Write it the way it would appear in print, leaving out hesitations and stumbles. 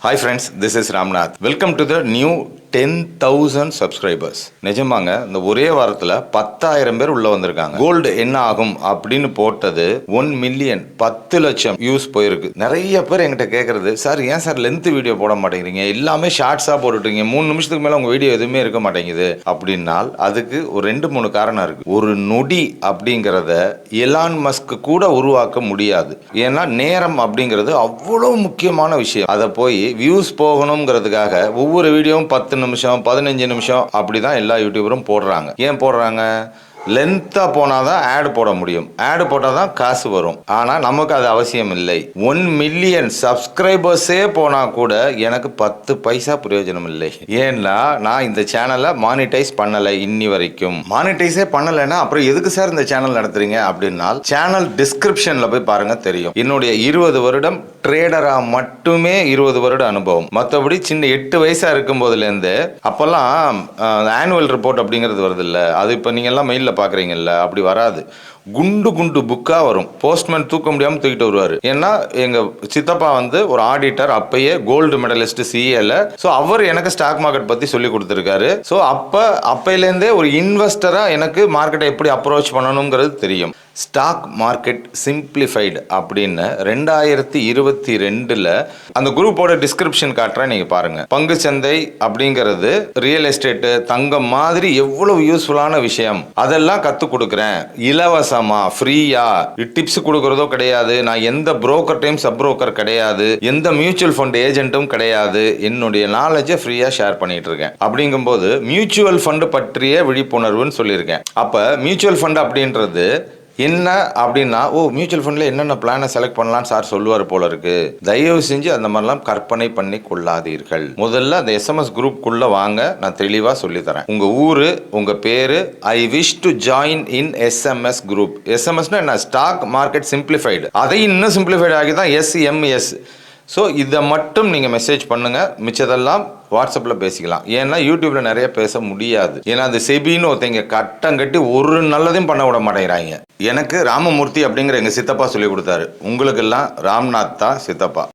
Hi friends, this is Ramnath. Welcome to the new 10,000 subscribers. நிஜமாங்க இந்த ஒரே வாரத்தில் 10,000 பேர் உள்ள வந்திருக்காங்க. கோல்டு என்ன ஆகும் அப்படின்னு போட்டது 1 மில்லியன் 10 லட்சம் வியூஸ் போயிருக்கு. நிறைய பேர் என்கிட்ட கேட்கறது, சார் ஏன் சார் லென்த் வீடியோ போட மாட்டேங்கிறீங்க, எல்லாமே ஷார்ட்ஸாக போட்டுட்டீங்க, 3 நிமிஷத்துக்கு மேலே உங்கள் வீடியோ எதுவுமே இருக்க மாட்டேங்குது அப்படின்னால் அதுக்கு ஒரு 2-3 காரணம் இருக்கு. ஒரு நொடி அப்படிங்கிறத எலான் மஸ்க் கூட உருவாக்க முடியாது. ஏன்னா நேரம் அப்படிங்கிறது அவ்வளோ முக்கியமான விஷயம். அதை போய் வியூஸ் போகணுங்கிறதுக்காக ஒவ்வொரு வீடியோவும் 10 நிமிஷம் 15 நிமிஷம் அப்படிதான் எல்லா யூடியூபரும் போடுறாங்க. ஏன் போடுறாங்க? லென்த்தாக போனால் தான் ஆட் போட முடியும். ஆட் போட்டால் தான் காசு வரும். ஆனால் நமக்கு அது அவசியம் இல்லை. 1 மில்லியன் சப்ஸ்கிரைபர்ஸே போனால் கூட எனக்கு 10 பைசா பிரயோஜனம் இல்லை. ஏன்னா நான் இந்த சேனலை மானிட்டைஸ் பண்ணலை. இன்னி வரைக்கும் மானிட்டைஸே பண்ணலைன்னா அப்புறம் எதுக்கு சார் இந்த சேனல் நடத்துறீங்க அப்படின்னா சேனல் டிஸ்கிரிப்ஷனில் போய் பாருங்க, தெரியும். என்னுடைய 20 வருடம் ட்ரேடராக மட்டுமே 20 வருட அனுபவம். மற்றபடி சின்ன 8 வயசாக இருக்கும் போதுலேருந்து அப்போல்லாம் ஆனுவல் ரிப்போர்ட் அப்படிங்கிறது வருது இல்லை, அது இப்போ நீங்கள் எல்லாம் மெயிலில் பார்க்குறீங்கல்ல, அப்படி வராது. குண்டு குண்டு புக்காக வரும். போஸ்ட்மேன் தூக்க முடியாமல் தூக்கிட்டு வருவார். ஏன்னா எங்கள் சித்தப்பா வந்து ஒரு ஆடிட்டர், அப்பயே கோல்டு மெடலிஸ்ட் சிஏல. ஸோ அவர் எனக்கு ஸ்டாக் மார்க்கெட் பற்றி சொல்லி கொடுத்துருக்காரு. ஸோ அப்பையிலேருந்தே ஒரு இன்வெஸ்டராக எனக்கு மார்க்கெட்டை எப்படி அப்ரோச் பண்ணணுங்கிறது தெரியும். ஸ்டாக் மார்க்கெட் சிம்பிளிஃபைடு அப்படின்னு 2022 அந்த குரூப்போட டிஸ்கிரிப்ஷன் காட்டுறேன், நீங்கள் பாருங்க. பங்கு சந்தை அப்படிங்கிறது ரியல் எஸ்டேட்டு, தங்கம் மாதிரி எவ்வளவு யூஸ்ஃபுல்லான விஷயம், அதெல்லாம் கற்றுக் கொடுக்குறேன் இலவசமா, ஃப்ரீயா. டிப்ஸ் கொடுக்கறதோ கிடையாது. நான் எந்த புரோக்கர்டையும் சப் புரோக்கர் கிடையாது, எந்த மியூச்சுவல் ஃபண்ட் ஏஜென்ட்டும் கிடையாது. என்னுடைய நாலேஜை ஃப்ரீயா ஷேர் பண்ணிட்டு இருக்கேன். அப்படிங்கும்போது மியூச்சுவல் ஃபண்டு பற்றிய விழிப்புணர்வுன்னு சொல்லியிருக்கேன். அப்போ மியூச்சுவல் ஃபண்ட் அப்படின்றது என்ன அப்படின்னா, மியூச்சுவல் ஃபண்டில் என்னென்ன பிளானை செலக்ட் பண்ணலான்னு சார் சொல்லுவார் போல இருக்கு. தயவு செஞ்சு அந்த மாதிரிலாம் கற்பனை பண்ணி கொள்ளாதீர்கள். முதல்ல அந்த எஸ்எம்எஸ் குரூப்குள்ளே வாங்க, நான் தெளிவாக சொல்லித்தரேன். உங்கள் ஊர், உங்கள் பேர், I wish to join in SMS group. எஸ்எம்எஸ்னா என்ன? Stock market simplified. அதை இன்னும் சிம்பிளிஃபைடு ஆகி தான் எஸ்எம்எஸ். ஸோ இதை மட்டும் நீங்கள் மெசேஜ் பண்ணுங்கள். மிச்சதெல்லாம் வாட்ஸ்அப்பில் பேசிக்கலாம். ஏன்னா யூடியூப்பில் நிறைய பேச முடியாது. ஏன்னா அந்த செபின்னு ஒருத்தங்க கட்டம் கட்டி ஒரு நல்லதையும் பண்ண விட மாட்டேங்கிறாங்க. எனக்கு ராமமூர்த்தி அப்படிங்கிற எங்கள் சித்தப்பா சொல்லி கொடுத்தாரு. உங்களுக்கெல்லாம் ராம்நாத் தான் சித்தப்பா.